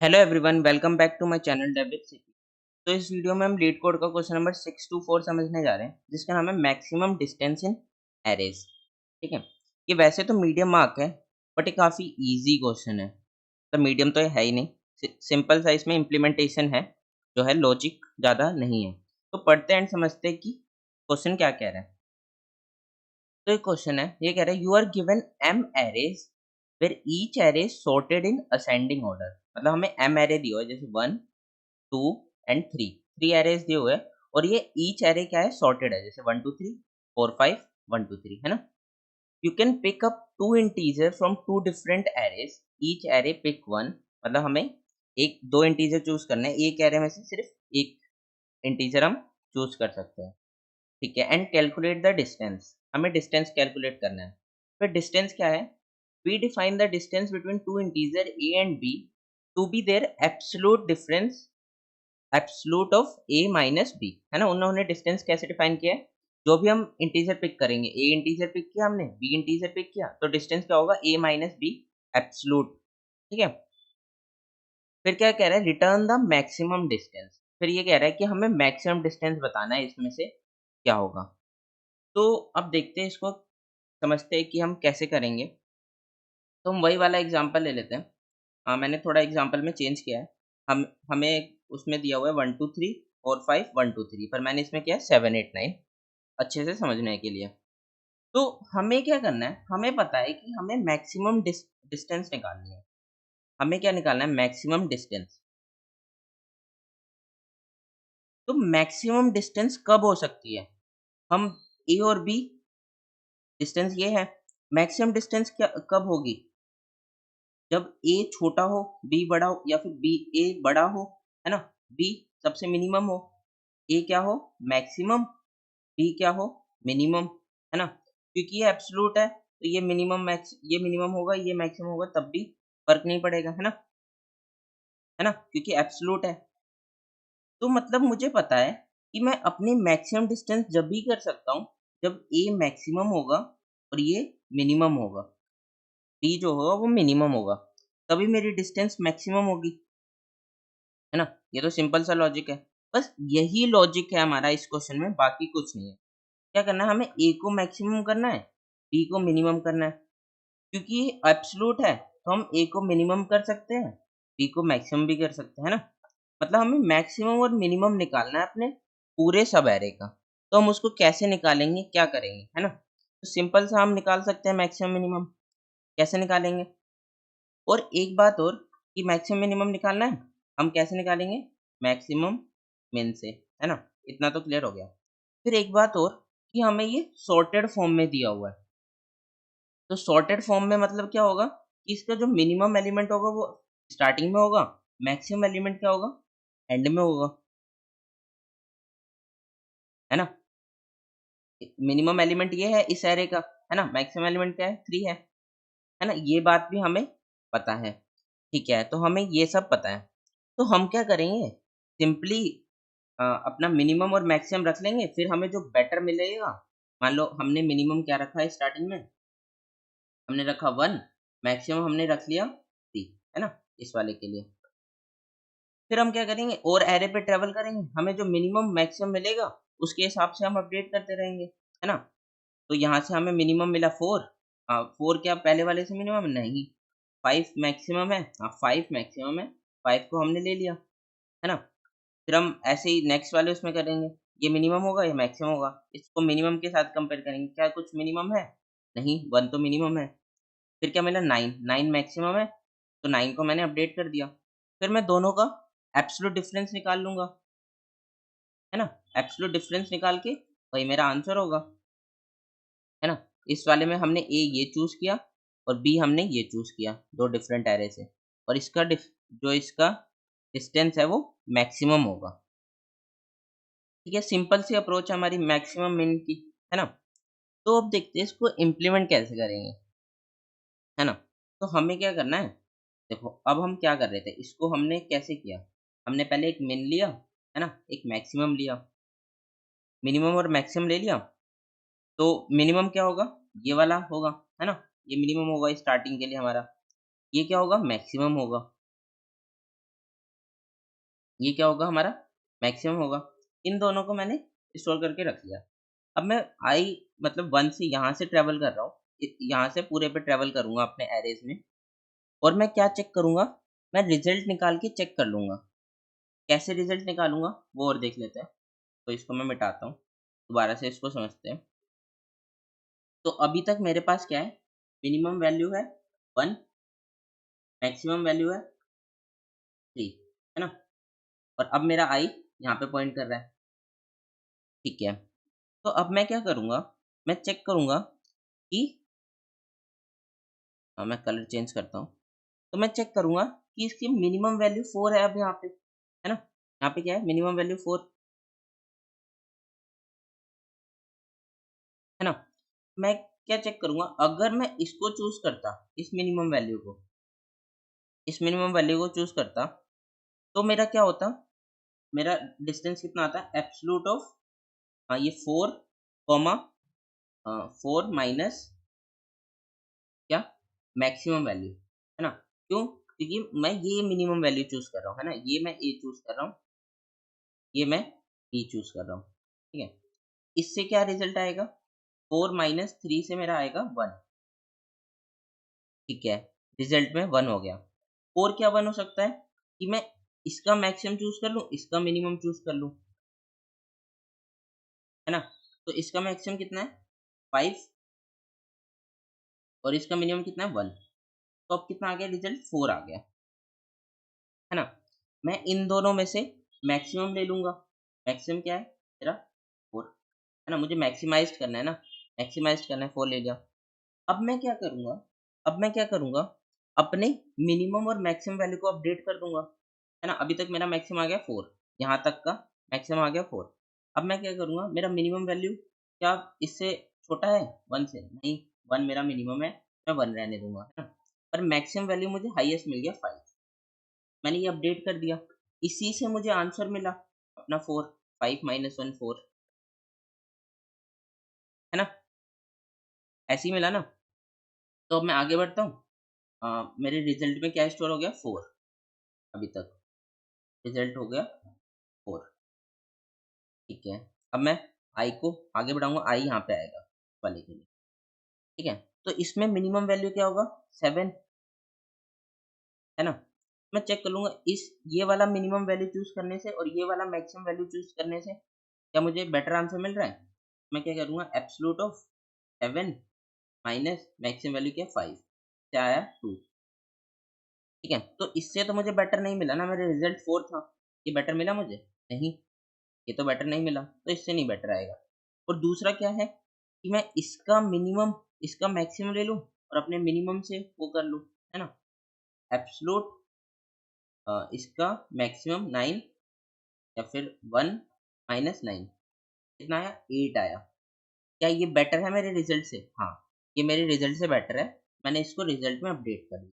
Hello everyone, welcome back to my channel David City. तो इस video में हम लीड कोड का क्वेश्चन नंबर 624 समझने जा रहे हैं, जिसका नाम है मैक्सिमम डिस्टेंस इन एरेज। ठीक है, ये वैसे तो मीडियम मार्क है, बट ये काफ़ी इजी क्वेश्चन है। तो मीडियम तो ये है ही नहीं, सिंपल सा इसमें इम्प्लीमेंटेशन है, जो है लॉजिक ज़्यादा नहीं है। तो पढ़ते हैं एंड समझते हैं कि क्वेश्चन क्या कह रहा है। तो एक क्वेश्चन है, ये कह रहा है you are given M arrays where each array sorted in ascending order. मतलब हमें एम एरे दिया हुआ है, जैसे 1 2 एंड 3 एरेज दिए हुए हैं, और ये ईच एरे क्या है, सॉर्टेड है, जैसे 1 2 3 4 5 1 2 3, है ना। You can pick up two integer from two different arrays, each array pick one. मतलब हमें एक दो इंटीजर चूज करना है, एक एरे में से सिर्फ एक इंटीजर हम चूज कर सकते हैं। ठीक है, एंड कैलकुलेट द डिस्टेंस, हमें डिस्टेंस कैलकुलेट करना है। फिर डिस्टेंस क्या है, we define the distance between two integer A and B to be their absolute difference, absolute of A minus B, है ना। उन्होंने डिस्टेंस कैसे डिफाइन किया है, जो भी हम इंटीजर पिक करेंगे, ए इंटीजर पिक किया हमने, बी इंटीजर पिक किया, तो डिस्टेंस क्या होगा, ए माइनस बी एब्सोल्यूट। ठीक है, फिर क्या कह रहा है, रिटर्न द मैक्सिमम डिस्टेंस। फिर ये कह रहा है कि हमें मैक्सिमम डिस्टेंस बताना है, इसमें से क्या होगा। तो अब देखते हैं इसको, समझते हैं कि हम कैसे करेंगे। तो हम वही वाला एग्जांपल ले लेते हैं। मैंने थोड़ा एग्जांपल में चेंज किया है। हम हमें उसमें दिया हुआ है 1 2 3 4 5 1 2 3, पर मैंने इसमें किया है 7 8 9, अच्छे से समझने के लिए। तो हमें क्या करना है, हमें पता है कि हमें मैक्सिमम डिस्टेंस निकालनी है। हमें क्या निकालना है, मैक्सिमम डिस्टेंस। तो मैक्सिमम डिस्टेंस कब हो सकती है, हम ए और बी डिस्टेंस ये है, मैक्सिमम डिस्टेंस क्या कब होगी, जब ए छोटा हो, बी बड़ा हो, या फिर बी ए बड़ा हो, है ना, बी सबसे मिनिमम हो, ए क्या हो, मैक्सिमम, बी क्या हो, मिनिमम, है ना। क्योंकि ये एब्सोल्यूट है, तो ये मिनिमम मैक्स, ये मिनिमम होगा, ये मैक्सिमम होगा, तब भी फर्क नहीं पड़ेगा, है ना, क्योंकि एब्सोल्यूट है। तो मतलब मुझे पता है कि मैं अपनी मैक्सिमम डिस्टेंस जब भी कर सकता हूँ, जब ए मैक्सिमम होगा और ये मिनिमम होगा, डी जो होगा वो मिनिमम होगा, तभी मेरी डिस्टेंस मैक्सिमम होगी, है ना। ये तो सिंपल सा लॉजिक है। बस यही लॉजिक है हमारा इस क्वेश्चन में, बाकी कुछ नहीं है। क्या करना है, हमें ए को मैक्सिमम करना है, बी को मिनिमम करना है। क्योंकि ये एब्सोल्यूट है, तो हम ए को मिनिमम कर सकते हैं, बी को मैक्सिमम भी कर सकते हैं, है ना। मतलब हमें मैक्सिमम और मिनिमम निकालना है अपने पूरे सब एरे का। तो हम उसको कैसे निकालेंगे, क्या करेंगे, है ना। तो सिंपल सा हम निकाल सकते हैं मैक्सिमम मिनिमम। कैसे निकालेंगे, और एक बात और, कि मैक्सिमम मिनिमम निकालना है, हम कैसे निकालेंगे, मैक्सिमम मिन से, है ना। इतना तो क्लियर हो गया। फिर एक बात और, कि हमें ये सॉर्टेड फॉर्म में दिया हुआ है। तो सॉर्टेड फॉर्म में मतलब क्या होगा, कि इसका जो मिनिमम एलिमेंट होगा वो स्टार्टिंग में होगा, मैक्सिमम एलिमेंट क्या होगा, एंड में होगा, है ना। मिनिमम एलिमेंट ये है इस एरे का, है ना, मैक्सिमम एलिमेंट क्या है, 3 है ना। ये बात भी हमें पता है। ठीक है, तो हमें ये सब पता है। तो हम क्या करेंगे, सिंपली अपना मिनिमम और मैक्सिमम रख लेंगे, फिर हमें जो बेटर मिलेगा, मान लो हमने मिनिमम क्या रखा है स्टार्टिंग में, हमने रखा 1, मैक्सिमम हमने रख लिया 3, है ना, इस वाले के लिए। फिर हम क्या करेंगे, और एरे पे ट्रेवल करेंगे, हमें जो मिनिमम मैक्सिमम मिलेगा उसके हिसाब से हम अपडेट करते रहेंगे, है ना। तो यहाँ से हमें मिनिमम मिला 4, 4 क्या पहले वाले से मिनिमम नहीं, 5 मैक्सिमम है, 5 मैक्सिमम है, 5 को हमने ले लिया, है ना। फिर हम ऐसे ही नेक्स्ट वाले उसमें करेंगे, ये मिनिमम होगा, ये मैक्सिमम होगा, इसको मिनिमम के साथ कंपेयर करेंगे, क्या कुछ मिनिमम है, नहीं, 1 तो मिनिमम है। फिर क्या मिला, 9, 9 मैक्सिमम है, तो 9 को मैंने अपडेट कर दिया। फिर मैं दोनों का एब्सोल्यूट डिफरेंस निकाल लूँगा, है ना। एब्सोल्यूट डिफरेंस निकाल के वही मेरा आंसर होगा, है ना। इस वाले में हमने ए ये चूज़ किया, और बी हमने ये चूज़ किया, 2 डिफरेंट एरे से, और इसका जो इसका डिस्टेंस है वो मैक्सिमम होगा। ठीक है, सिंपल सी अप्रोच है हमारी मैक्सिमम मिन की, है ना। तो अब देखते हैं इसको इम्प्लीमेंट कैसे करेंगे, है ना। तो हमें क्या करना है, देखो अब हम क्या कर रहे थे, इसको हमने कैसे किया, हमने पहले एक मिन लिया, है ना, एक मैक्सिमम लिया, मिनिमम और मैक्सिमम ले लिया। तो मिनिमम क्या होगा, ये वाला होगा, है ना, ये मिनिमम होगा स्टार्टिंग के लिए हमारा, ये क्या होगा, मैक्सिमम होगा। ये क्या होगा हमारा मैक्सिमम होगा। इन दोनों को मैंने स्टोर करके रख लिया। अब मैं आई मतलब 1 से यहाँ से ट्रैवल कर रहा हूँ, यहाँ से पूरे पे ट्रैवल करूंगा अपने एरेज में, और मैं क्या चेक करूंगा, मैं रिजल्ट निकाल के चेक कर लूंगा। कैसे रिजल्ट निकालूंगा वो और देख लेते हैं। तो इसको मैं मिटाता हूँ, दोबारा से इसको समझते हैं। तो अभी तक मेरे पास क्या है, मिनिमम वैल्यू है 1, मैक्सिमम वैल्यू है 3, है ना। और अब मेरा आई यहाँ पे पॉइंट कर रहा है, ठीक है। तो अब मैं क्या करूँगा, मैं चेक करूँगा कि मैं कलर चेंज करता हूँ। तो मैं चेक करूँगा कि इसकी मिनिमम वैल्यू 4 है अब यहाँ पे, है ना? यहाँ पे क्या है, मिनिमम वैल्यू 4, है ना? मैं क्या चेक करूँगा, अगर मैं इसको चूज़ करता, इस मिनिमम वैल्यू को चूज़ करता, तो मेरा क्या होता, मेरा डिस्टेंस कितना आता है, एब्सोल्यूट ऑफ ये 4 कॉमा 4 माइनस क्या, मैक्सिमम वैल्यू, है ना? क्यों? क्योंकि मैं ये मिनिमम वैल्यू चूज़ कर रहा हूँ, है ना? ये मैं ए चूज़ कर रहा हूँ, ये मैं बी चूज़ कर रहा हूँ, ठीक है? इससे क्या रिज़ल्ट आएगा, 4 माइनस 3 से मेरा आएगा 1, ठीक है? रिज़ल्ट में 1 हो गया। और क्या 1 हो सकता है कि मैं इसका मैक्सिमम चूज़ कर लूँ, इसका मिनिमम चूज़ कर लूँ, है ना? तो इसका मैक्सिमम कितना है, 5, और इसका मिनिमम कितना है, 1। तो अब कितना आ गया रिज़ल्ट, 4 आ गया, है ना? मैं इन दोनों में से मैक्सिमम ले लूँगा। मैक्सिमम क्या है मेरा, 4, है ना? मुझे मैक्सिमाइज़ करना है ना, मैक्सिमाइज़ करना है, 4 ले लिया। अब मैं क्या करूँगा, अपने मिनिमम और मैक्सिमम वैल्यू को अपडेट कर दूँगा, है ना? अभी तक मेरा मैक्सिमम आ गया 4, यहाँ तक का मैक्सिमम आ गया 4। अब मैं क्या करूँगा, मेरा मिनिमम वैल्यू क्या इससे छोटा है 1 से? नहीं, 1 मेरा मिनिमम है, मैं 1 रहने दूँगा, है ना? पर मैक्सिमम वैल्यू मुझे हाईएस्ट मिल गया 5। मैंने ये अपडेट कर दिया, इसी से मुझे आंसर मिला अपना 4, 5 माइनस 1 4, है ना? ऐसे ही मिला ना? तो अब मैं आगे बढ़ता हूँ। मेरे रिजल्ट में क्या स्टोर हो गया, 4, अभी तक रिजल्ट हो गया 4, ठीक है। अब मैं आई को आगे बढ़ाऊंगा, आई यहाँ पे आएगा वाले के लिए, ठीक है। तो इसमें मिनिमम वैल्यू क्या होगा, 7, है ना? मैं चेक कर लूंगा इस ये वाला मिनिमम वैल्यू चूज करने से और ये वाला मैक्सिमम वैल्यू चूज करने से क्या मुझे बेटर आंसर मिल रहा है। मैं क्या करूंगा, absolute of 7 minus maximum value क्या है, 5, क्या आया 2, ठीक है। तो इससे तो मुझे बेटर नहीं मिला ना, मेरे रिजल्ट 4 था, ये बेटर मिला मुझे नहीं, ये तो बेटर नहीं मिला, तो इससे नहीं बेटर आएगा। और दूसरा क्या है कि मैं इसका मिनिमम इसका मैक्सिमम ले लूँ और अपने मिनिमम से वो कर लूँ, है ना? एब्सोल्यूट इसका मैक्सिमम 9 या फिर 1 माइनस 9, कितना आया, 8 आया। क्या ये बेटर है मेरे रिजल्ट से? हाँ, ये मेरे रिजल्ट से बेटर है। मैंने इसको रिजल्ट में अपडेट कर दिया,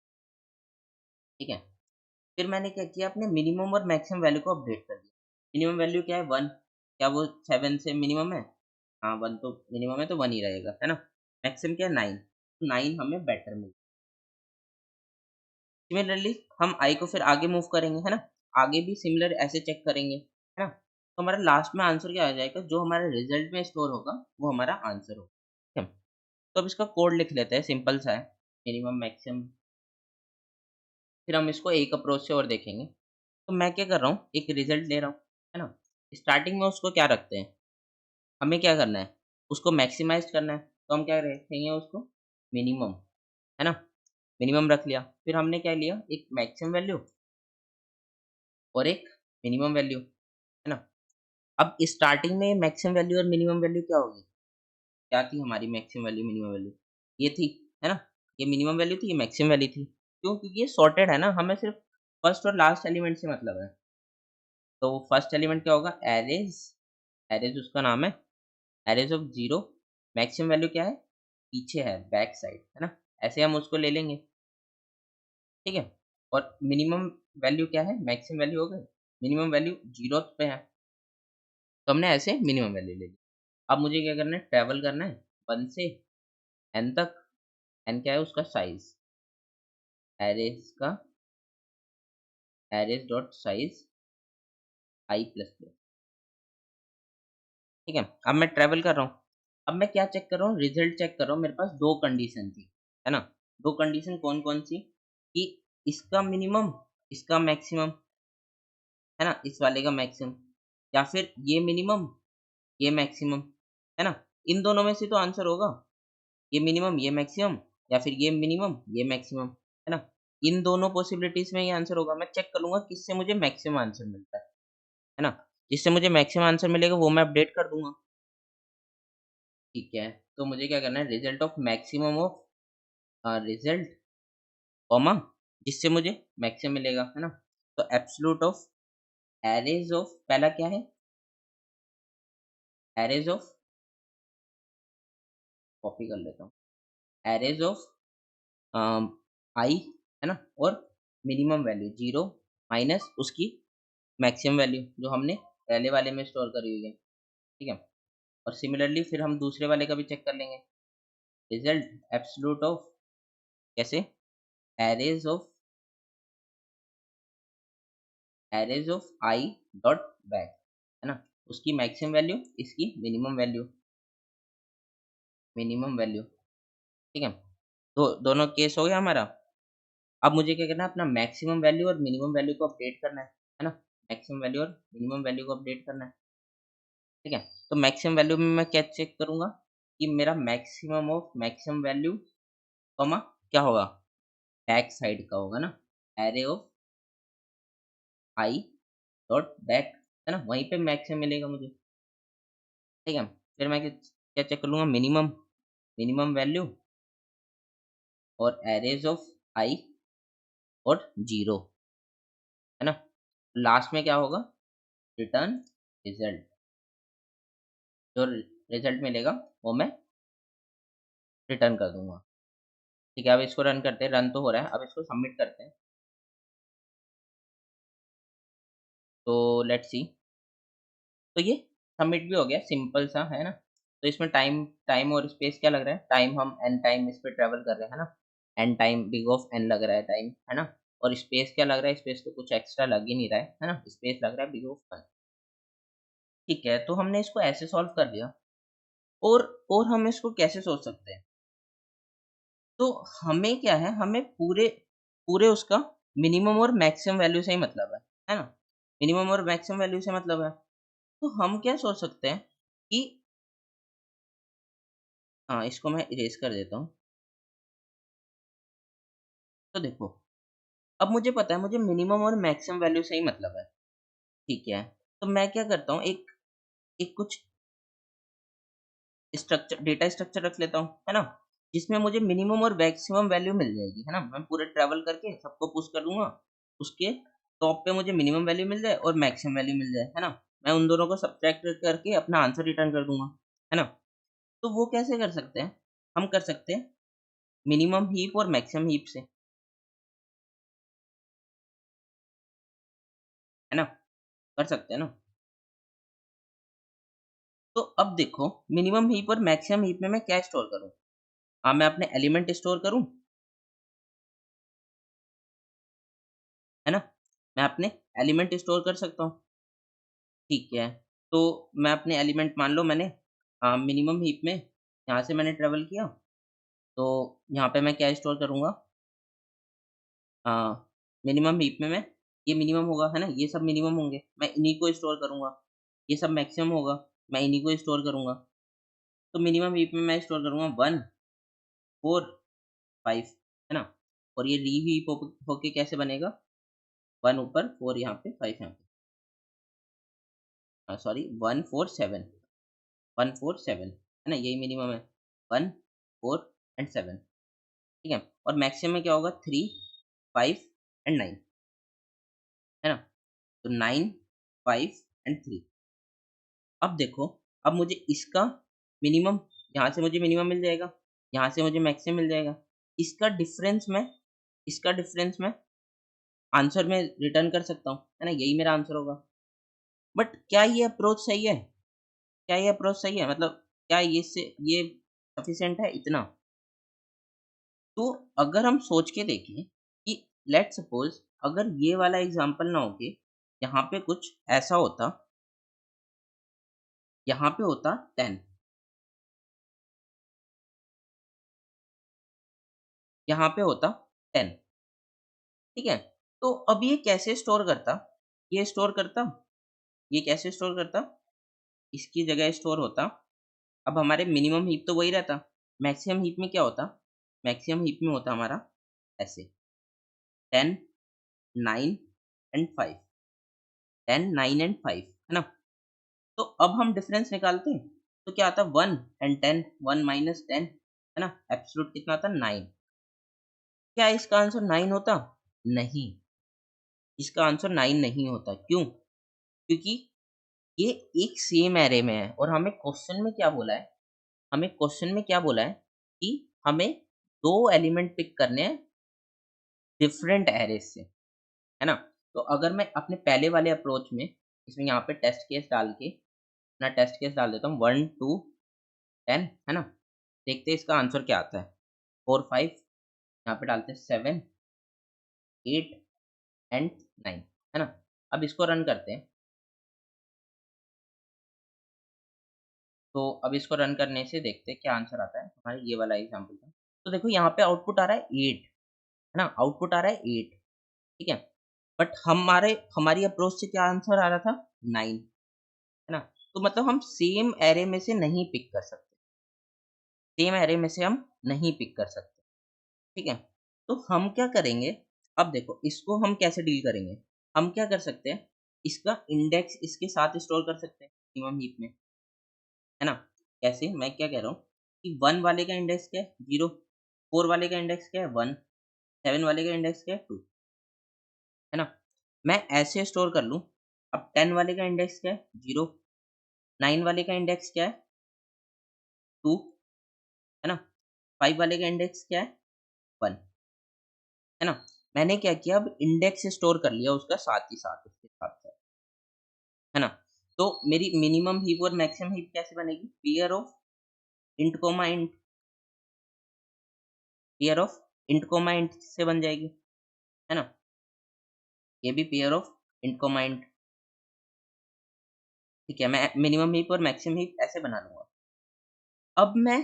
ठीक है। फिर मैंने क्या किया, अपने मिनिमम और मैक्सिमम वैल्यू को अपडेट कर दिया। मिनिमम वैल्यू क्या है, 1, क्या वो 7 से मिनिमम है? हाँ, 1 तो मिनिमम है, तो 1 ही रहेगा, है ना? मैक्सिमम क्या है, 9, तो 9 हमें बेटर मिला। सिमिलरली हम आई को फिर आगे मूव करेंगे, है ना? आगे भी सिमिलर ऐसे चेक करेंगे, है ना? तो हमारा लास्ट में आंसर क्या आ जाएगा, जो हमारे रिजल्ट में स्टोर होगा वो हमारा आंसर होगा, ठीक है। तो अब इसका कोड लिख लेते हैं, सिंपल सा है, मिनिमम मैक्सिमम। फिर हम इसको एक अप्रोच से और देखेंगे। तो मैं क्या कर रहा हूँ, एक रिजल्ट ले रहा हूँ, है ना? स्टार्टिंग में उसको क्या रखते हैं, हमें क्या करना है, उसको मैक्सिमाइज़ करना है, तो हम क्या रखेंगे उसको, मिनिमम, है ना? मिनिमम रख लिया, फिर हमने क्या लिया, एक मैक्सिमम वैल्यू और एक मिनिमम वैल्यू, है ना? अब स्टार्टिंग में मैक्सिमम वैल्यू और मिनिमम वैल्यू क्या होगी, क्या थी हमारी मैक्सिमम वैल्यू, मिनिमम वैल्यू? ये थी, है ना? ये मिनिमम वैल्यू थी, ये मैक्सिमम वैल्यू थी। क्यों? क्योंकि ये सॉर्टेड है ना, हमें सिर्फ़ फर्स्ट और लास्ट एलिमेंट से मतलब है। तो फर्स्ट एलिमेंट क्या होगा, अरेज, अरेज उसका नाम है, अरेज ऑफ 0, मैक्सिमम वैल्यू क्या है, पीछे है, बैक साइड, है ना? ऐसे हम उसको ले लेंगे, ठीक है? और मिनिमम वैल्यू क्या है, मैक्सिमम वैल्यू हो गई, मिनिमम वैल्यू 0 पे है, तो हमने ऐसे मिनिमम वैल्यू ले ली। अब मुझे क्या करना है, ट्रैवल करना है 1 से n तक, n क्या है उसका साइज़, अरेज का, अरेज डॉट साइज़ आई प्लस प्लस। ठीक है, अब मैं ट्रैवल कर रहा हूँ। अब मैं क्या चेक कर रहा हूँ, रिजल्ट चेक कर रहा हूँ। मेरे पास दो कंडीशन थी, है ना। दो कंडीशन कौन कौन सी, कि इसका मिनिमम, इसका मैक्सिमम, है ना, इस वाले का मैक्सिमम, या फिर ये मिनिमम, ये मैक्सिमम, है ना। इन दोनों में से तो आंसर होगा, ये मिनिमम ये मैक्सिमम, या फिर ये मिनिमम ये मैक्सिमम, है ना। इन दोनों पॉसिबिलिटीज में ये आंसर होगा। मैं चेक कर लूंगा किससे मुझे मैक्सिमम आंसर मिलता है ना। जिससे मुझे मैक्सिमम आंसर मिलेगा वो मैं अपडेट कर दूंगा। ठीक है, तो मुझे क्या करना है, result of maximum of result comma, जिससे मुझे मैक्सिमम मिलेगा, है ना। तो एब्सोल्यूट ऑफ एरेज ऑफ, पहला क्या है, एरेज ऑफ, कॉपी कर लेता हूँ, एरेज ऑफ आई, है ना, और मिनिमम वैल्यू 0 माइनस उसकी मैक्सिमम वैल्यू जो हमने पहले वाले में स्टोर करी हुई है। ठीक है, और सिमिलरली फिर हम दूसरे वाले का भी चेक कर लेंगे। रिजल्ट एब्सोल्यूट ऑफ, कैसे, arrays of, arrays of I dot back, है ना, उसकी मैक्सिमम वैल्यू, इसकी मिनिमम वैल्यू, मिनिमम वैल्यू। ठीक है, तो दोनों केस हो गया हमारा। अब मुझे क्या करना है, अपना मैक्सिमम वैल्यू और मिनिमम वैल्यू को अपडेट करना है ना। मैक्सिमम वैल्यू और मिनिमम वैल्यू को अपडेट करना है। ठीक है, तो मैक्सिमम वैल्यू में मैं क्या चेक करूंगा, कि मेरा maximum of maximum value comma क्या होगा, बैक साइड का होगा ना, array of I dot back, है ना, वहीं पे मैक्सिमम मिलेगा मुझे। ठीक है, फिर मैं क्या क्या चेक कर लूंगा, मिनिमम, मिनिमम वैल्यू और एरेज ऑफ आई और 0, है ना। लास्ट में क्या होगा, रिटर्न रिजल्ट, जो रिजल्ट मिलेगा वो मैं रिटर्न कर दूंगा। ठीक है, अब इसको रन करते हैं, रन तो हो रहा है, अब इसको सबमिट करते हैं। तो लेट्स सी, तो ये सबमिट भी हो गया, सिंपल सा, है ना। तो इसमें टाइम, टाइम और स्पेस क्या लग रहा है, टाइम हम एन टाइम इस पे ट्रेवल कर रहे हैं, है ना। N time big of N लग रहा है टाइम, है ना। और स्पेस क्या लग रहा है, स्पेस तो कुछ एक्स्ट्रा लग ही नहीं रहा है ना, स्पेस लग रहा है बिग ऑफ वन। ठीक है, तो हमने इसको ऐसे सॉल्व कर दिया। और हम इसको कैसे सोच सकते हैं, तो हमें क्या है, हमें पूरे पूरे उसका मिनिमम और मैक्सिमम वैल्यू से ही मतलब है ना। मिनिमम और मैक्सिमम वैल्यू से मतलब है। तो हम क्या सोच सकते हैं कि, हाँ, इसको मैं इरेज कर देता हूँ। तो देखो, अब मुझे पता है मुझे मिनिमम और मैक्सिमम वैल्यू से ही मतलब है। ठीक है, तो मैं क्या करता हूँ, एक एक कुछ स्ट्रक्चर, डेटा स्ट्रक्चर रख लेता हूँ, है ना, जिसमें मुझे मिनिमम और मैक्सिमम वैल्यू मिल जाएगी, है ना। मैं पूरे ट्रैवल करके सबको पुश कर दूंगा, उसके टॉप पे मुझे मिनिमम वैल्यू मिल जाए और मैक्सिमम वैल्यू मिल जाए, है ना। मैं उन दोनों को सब्ट्रैक्ट करके अपना आंसर रिटर्न कर दूंगा, है ना। तो वो कैसे कर सकते हैं, हम कर सकते हैं मिनिमम हीप और मैक्सिमम हीप से, है ना, कर सकते हैं ना। तो अब देखो, मिनिमम हीप और मैक्सिमम हीप में मैं क्या स्टोर करूँ, हाँ, मैं अपने एलिमेंट स्टोर करूँ, है ना। मैं अपने एलिमेंट स्टोर कर सकता हूँ। ठीक है, तो मैं अपने एलिमेंट, मान लो मैंने मिनिमम हीप में यहाँ से मैंने ट्रेवल किया, तो यहाँ पे मैं क्या स्टोर करूँगा, मिनिमम हीप में मैं, ये मिनिमम होगा, है ना, ये सब मिनिमम होंगे, मैं इन्हीं को स्टोर करूँगा। ये सब मैक्सिमम होगा, मैं इन्हीं को स्टोर करूँगा। तो मिनिमम हीप में मैं स्टोर करूँगा 1 4 5, है ना। और ये री हीप होके कैसे बनेगा, 1 ऊपर 4 यहाँ पे 5 यहाँ पे, सॉरी 1 4 7, 1 4 7, है ना, यही मिनिमम है, 1 4 एंड 7। ठीक है, और मैक्सिमम में क्या होगा, 3 5 एंड 9, है ना। तो 9 5 एंड 3। अब देखो, अब मुझे इसका मिनिमम, यहाँ से मुझे मिनिमम मिल जाएगा, यहाँ से मुझे मैक्सिमम मिल जाएगा। इसका डिफरेंस मैं, इसका डिफरेंस मैं आंसर में रिटर्न कर सकता हूँ, है ना, यही मेरा आंसर होगा। बट क्या ये अप्रोच सही है, क्या ये अप्रोच सही है, मतलब क्या ये से ये सफिशिएंट है इतना। तो अगर हम सोच के देखें कि लेट्स सपोज, अगर ये वाला एग्जांपल ना होके यहाँ पे कुछ ऐसा होता, यहाँ पे होता 10, यहाँ पे होता 10, ठीक है? तो अब ये कैसे स्टोर करता? ये स्टोर करता, ये कैसे स्टोर करता? इसकी जगह स्टोर होता, अब हमारे मिनिमम हीप तो वही रहता, मैक्सिमम हीप में क्या होता? मैक्सिमम हीप में होता हमारा ऐसे 10, 9 एंड 5, 10, 9 एंड 5, है ना? तो अब हम डिफरेंस निकालते हैं, तो क्या आता? 1 एंड 10, 1 माइनस 10, है ना? एब्सोल्यूट कितना आता? 9। क्या इसका आंसर 9 होता? नहीं, इसका आंसर 9 नहीं होता। क्यों? क्योंकि ये एक सेम एरे में है और हमें क्वेश्चन में क्या बोला है? हमें क्वेश्चन में क्या बोला है कि हमें 2 एलिमेंट पिक करने हैं डिफरेंट एरेज़ से, है ना? तो अगर मैं अपने पहले वाले अप्रोच में इसमें यहाँ पे टेस्ट केस डाल के अपना टेस्ट केस डाल देता हूँ 1, 2, 10, है ना? देखते हैं इसका आंसर क्या आता है। 4, 5, यहाँ पे डालते हैं 7, 8 एंड 9, है ना? अब इसको रन करते हैं। तो अब इसको रन करने से देखते हैं क्या आंसर आता है। हमारा ये वाला एग्ज़ाम्पल था। तो देखो यहाँ पे आउटपुट आ रहा है 8, है ना? आउटपुट आ रहा है 8, ठीक है? बट हमारी अप्रोच से क्या आंसर आ रहा था? 9, है ना? तो मतलब हम सेम एरे में से नहीं पिक कर सकते। सेम एरे में से हम नहीं पिक कर सकते, ठीक है? तो हम क्या करेंगे, अब देखो इसको हम कैसे डील करेंगे? हम क्या कर सकते हैं, इसका इंडेक्स इसके साथ स्टोर कर सकते हैं मिनिमम हीप में, है ना? कैसे? मैं क्या कह रहा हूँ कि 1 वाले का इंडेक्स क्या है? 0, 4 वाले का इंडेक्स क्या है? 1, 7 वाले का इंडेक्स क्या है? 2, है ना? मैं ऐसे स्टोर कर लूँ, अब 10 वाले का इंडेक्स क्या है? 0, 9 वाले का इंडेक्स क्या है? 2, है ना? 5 वाले का इंडेक्स क्या है? 1, है ना? मैंने क्या किया, अब इंडेक्स स्टोर कर लिया उसका साथ ही साथ, उसके साथ-साथ, है ना? तो मेरी मिनिमम हीप और मैक्सिमम हीप कैसे बनेगी? Pair of int comma int, pair of int comma int से बन जाएगी, है ना? ये भी pair of int comma int, ठीक है? मैं मिनिमम हीप और मैक्सिमम हीप ऐसे बना लूँगा। अब मैं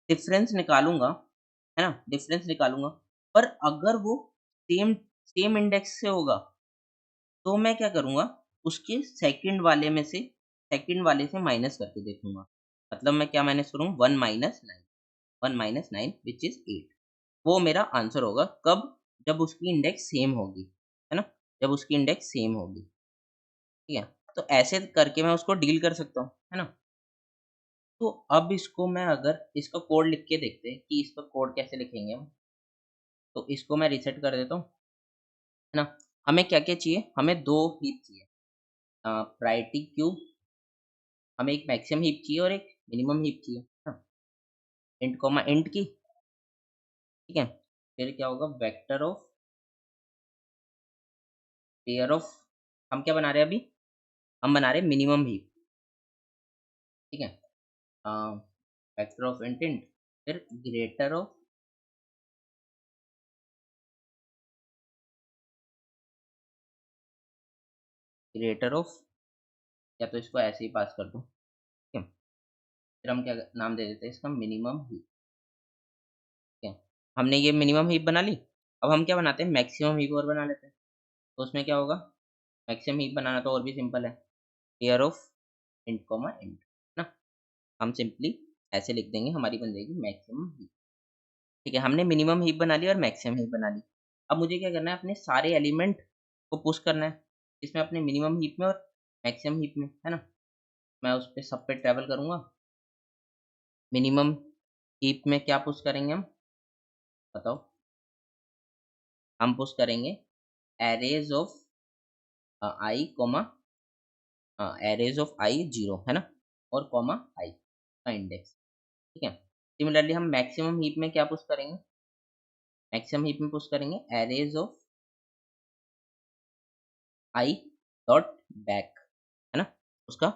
डिफरेंस निकालूँगा, है ना? डिफरेंस निकालूँगा, पर अगर वो सेम सेम इंडेक्स से होगा, तो मैं क्या करूँगा, उसके सेकंड वाले से माइनस करके देखूँगा। मतलब मैं क्या माइनस करूँ? 1 माइनस 9, 1 माइनस 9 व्हिच इज़ 8, वो मेरा आंसर होगा। कब? जब उसकी इंडेक्स सेम होगी, है ना? जब उसकी इंडेक्स सेम होगी, ठीक है? तो ऐसे करके मैं उसको डील कर सकता हूँ, है ना? तो अब इसको मैं अगर इसका कोड लिख के देखते हैं कि इसका कोड कैसे लिखेंगे हम। तो इसको मैं रीसेट कर देता हूँ, है ना? हमें क्या-क्या चाहिए? हमें 2 हीप चाहिए। प्रायोरिटी क्यू, हमें एक मैक्सिमम हीप चाहिए और एक मिनिमम हीप चाहिए, है ना? इंट कॉमा इंट की, ठीक है? फिर क्या होगा? वेक्टर ऑफ पेयर ऑफ, हम क्या बना रहे हैं अभी? हम बना रहे हैं मिनिमम हीप, ठीक है? अ, वेक्टर ऑफ इंट इंट, फिर ग्रेटर ऑफ, या तो इसको ऐसे ही पास कर दूँ, ठीक है? फिर हम क्या नाम दे देते हैं इसका? मिनिमम हीप, ठीक है? हमने ये मिनिमम हीप बना ली। अब हम क्या बनाते हैं? मैक्सिमम हीप और बना लेते हैं। तो उसमें क्या होगा? मैक्सिमम हीप बनाना तो और भी सिंपल है। Pair of int comma int, ना? हम सिंपली ऐसे लिख देंगे, हमारी बन जाएगी मैक्सिमम हीप, ठीक है? हमने मिनिमम हीप बना ली और मैक्सिमम हीप बना ली। अब मुझे क्या करना है? अपने सारे एलिमेंट को पुश करना है। इसमें अपने मिनिमम हीप में और मैक्सिमम हीप में, है ना? मैं उस पे सब पे ट्रैवल करूँगा। मिनिमम हीप में क्या पुश करेंगे हम? बताओ? हम पुश करेंगे arrays of I comma arrays of I 0, है ना? और कॉमा आई का इंडेक्स, ठीक है? सिमिलरली हम मैक्सिमम हीप में क्या पुश करेंगे? मैक्सिमम हीप में पुश करेंगे arrays of I dot back, है ना? उसका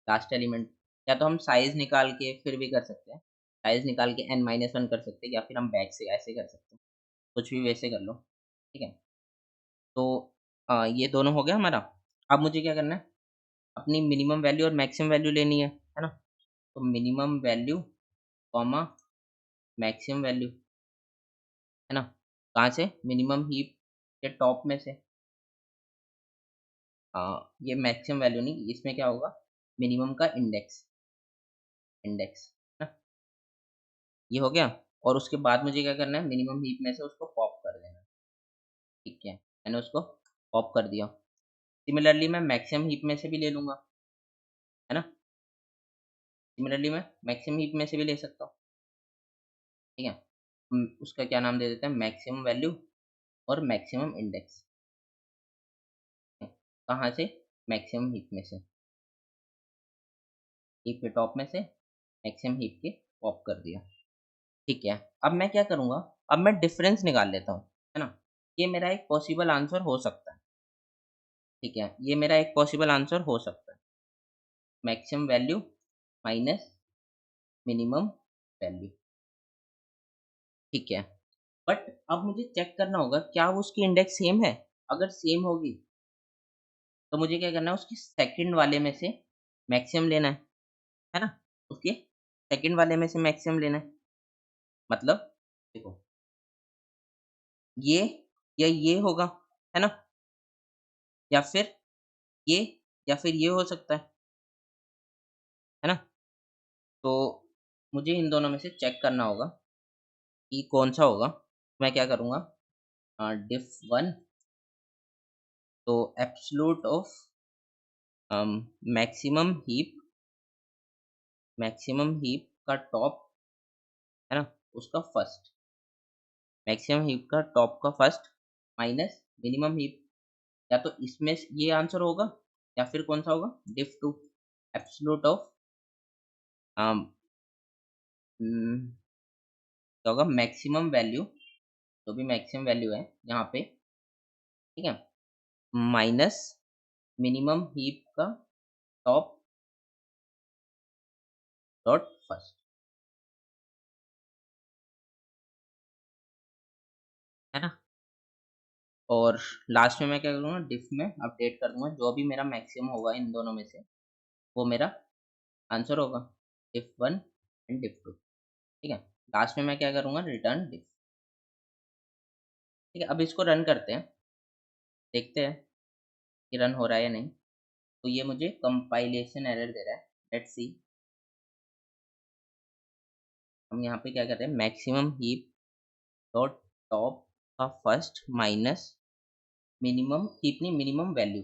लास्ट एलिमेंट, या तो हम साइज़ निकाल के फिर भी कर सकते हैं। साइज़ निकाल के n-1 कर सकते हैं, या फिर हम बैक से ऐसे कर सकते हैं। कुछ भी वैसे कर लो, ठीक है? तो ये दोनों हो गया हमारा। अब मुझे क्या करना है, अपनी मिनिमम वैल्यू और मैक्सिमम वैल्यू लेनी है ना? तो minimum value comma maximum value, है ना? कहाँ से? मिनिमम हीप के टॉप में से। ये मैक्सिमम वैल्यू नहीं, इसमें क्या होगा, मिनिमम का इंडेक्स, इंडेक्स ना, ये हो गया। और उसके बाद मुझे क्या करना है, मिनिमम हीप में से उसको पॉप कर देना। ठीक है, मैंने उसको पॉप कर दिया। सिमिलरली मैं मैक्सिमम हीप में से भी ले लूँगा, है ना? सिमिलरली मैं मैक्सिमम हीप में से भी ले सकता हूँ, ठीक है? उसका क्या नाम दे देते हैं, मैक्सिमम वैल्यू और मैक्सिमम इंडेक्स। कहाँ से? मैक्सिमम हीप में से, हीप के टॉप में से मैक्सिमम हीप के पॉप कर दिया। ठीक है, अब मैं क्या करूँगा, अब मैं डिफरेंस निकाल लेता हूँ, है ना? ये मेरा एक पॉसिबल आंसर हो सकता है, ठीक है? ये मेरा एक पॉसिबल आंसर हो सकता है, maximum value minus minimum value, ठीक है? बट अब मुझे चेक करना होगा क्या वो उसकी इंडेक्स सेम है? अगर सेम होगी तो मुझे क्या करना है, उसकी सेकंड वाले में से मैक्सिमम लेना है ना? उसके सेकंड वाले में से मैक्सिमम लेना है। मतलब देखो, ये या ये होगा, है ना? या फिर ये, या फिर ये हो सकता है ना? तो मुझे इन दोनों में से चेक करना होगा कि कौन-सा होगा। मैं क्या करूँगा, डिफ 1, तो absolute of maximum heap, maximum heap का टॉप, है ना? उसका फर्स्ट, मैक्सिमम हीप का टॉप का फर्स्ट माइनस मिनिमम हीप, या तो इसमें से ये आंसर होगा या फिर कौन-सा होगा, डिफ 2, एब्सोल्यूट ऑफ अम, क्या होगा, मैक्सिमम वैल्यू, जो भी मैक्सिमम वैल्यू है यहाँ पे, ठीक है? माइनस मिनिमम हीप का टॉप डॉट फर्स्ट, है ना? और लास्ट में मैं क्या करूँगा, डिफ में अपडेट कर दूँगा जो भी मेरा मैक्सिमम होगा इन दोनों में से, वो मेरा आंसर होगा, डिफ 1 एंड डिफ 2, ठीक है? लास्ट में मैं क्या करूँगा, रिटर्न डिफ, ठीक है? अब इसको रन करते हैं, देखते हैं कि रन हो रहा है या नहीं। तो ये मुझे कंपाइलेशन एरर दे रहा है, लेट्स सी। हम यहाँ पे क्या करते हैं, मैक्सिमम हीप डॉट टॉप का फर्स्ट माइनस मिनिमम हीप नहीं, मिनिमम वैल्यू,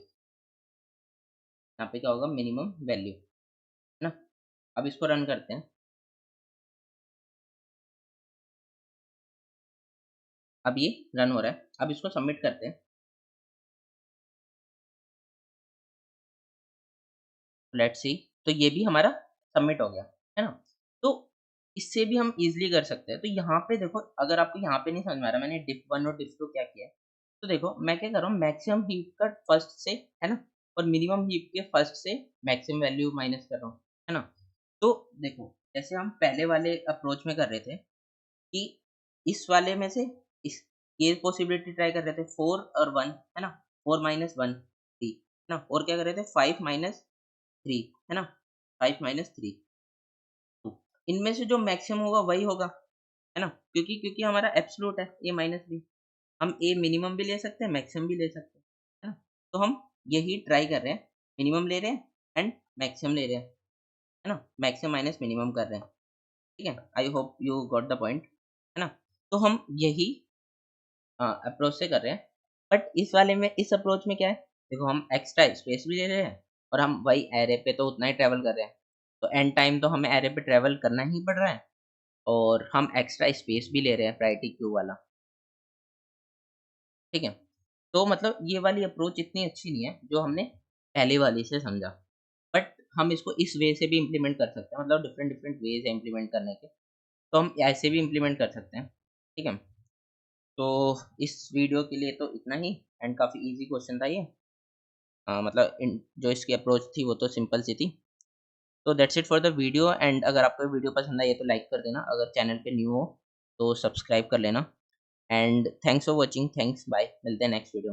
यहाँ पे क्या होगा, मिनिमम वैल्यू, है ना? अब इसको रन करते हैं, अब ये रन हो रहा है। अब इसको सबमिट करते हैं, लेट्स सी। तो ये भी हमारा सबमिट हो गया, है ना? तो इससे भी हम इजीली कर सकते हैं। तो यहाँ पे देखो, अगर आपको यहाँ पे नहीं समझ में आ रहा मैंने डिफ 1 और डिफ 2 क्या किया है, तो देखो मैं क्या कर रहा हूँ, मैक्सिमम हीप का फर्स्ट से, है ना, और मिनिमम हीप के फर्स्ट से मैक्सिमम वैल्यू माइनस कर रहा हूँ, है ना? तो देखो, जैसे हम पहले वाले अप्रोच में कर रहे थे कि इस वाले में से इस, ये पॉसिबिलिटी ट्राई कर रहे थे 4 और 1, है ना? 4 माइनस 1 3, है ना? और क्या कर रहे थे, 5 माइनस 3, है ना? 5 माइनस 3 2, इनमें से जो मैक्सिमम होगा वही होगा, है ना? क्योंकि क्योंकि हमारा एब्सोल्यूट है ए माइनस बी, हम ए मिनिमम भी ले सकते हैं, मैक्सिमम भी ले सकते हैं, है ना? तो हम यही ट्राई कर रहे हैं, मिनिमम ले रहे हैं एंड मैक्सिमम ले रहे हैं, है ना? मैक्सिमम माइनस मिनिमम कर रहे हैं, ठीक है? I hope you got the point, है ना? तो हम यही अप्रोच से कर रहे हैं। बट इस वाले में, इस अप्रोच में क्या है, देखो हम एक्स्ट्रा स्पेस भी ले रहे हैं और हम वही एरे पे तो उतना ही ट्रैवल कर रहे हैं। तो एंड टाइम तो हमें एरे पे ट्रैवल करना ही पड़ रहा है और हम एक्स्ट्रा स्पेस भी ले रहे हैं प्रायोरिटी क्यू वाला, ठीक है? तो मतलब ये वाली अप्रोच इतनी अच्छी नहीं है जो हमने पहले वाली से समझा। बट हम इसको इस वे से भी इम्प्लीमेंट कर सकते हैं, मतलब डिफरेंट डिफरेंट वेज है इम्प्लीमेंट करने के। तो हम ऐसे भी इम्प्लीमेंट कर सकते हैं, ठीक है? तो इस वीडियो के लिए तो इतना ही, एंड काफ़ी इजी क्वेश्चन था ये। मतलब जो इसकी अप्रोच थी वो तो सिंपल सी थी। तो that's it for the video, and अगर आपको वीडियो पसंद आई है तो लाइक कर देना, अगर चैनल पे न्यू हो तो सब्सक्राइब कर लेना, and thanks for watching, thanks, bye, मिलते हैं नेक्स्ट वीडियो में।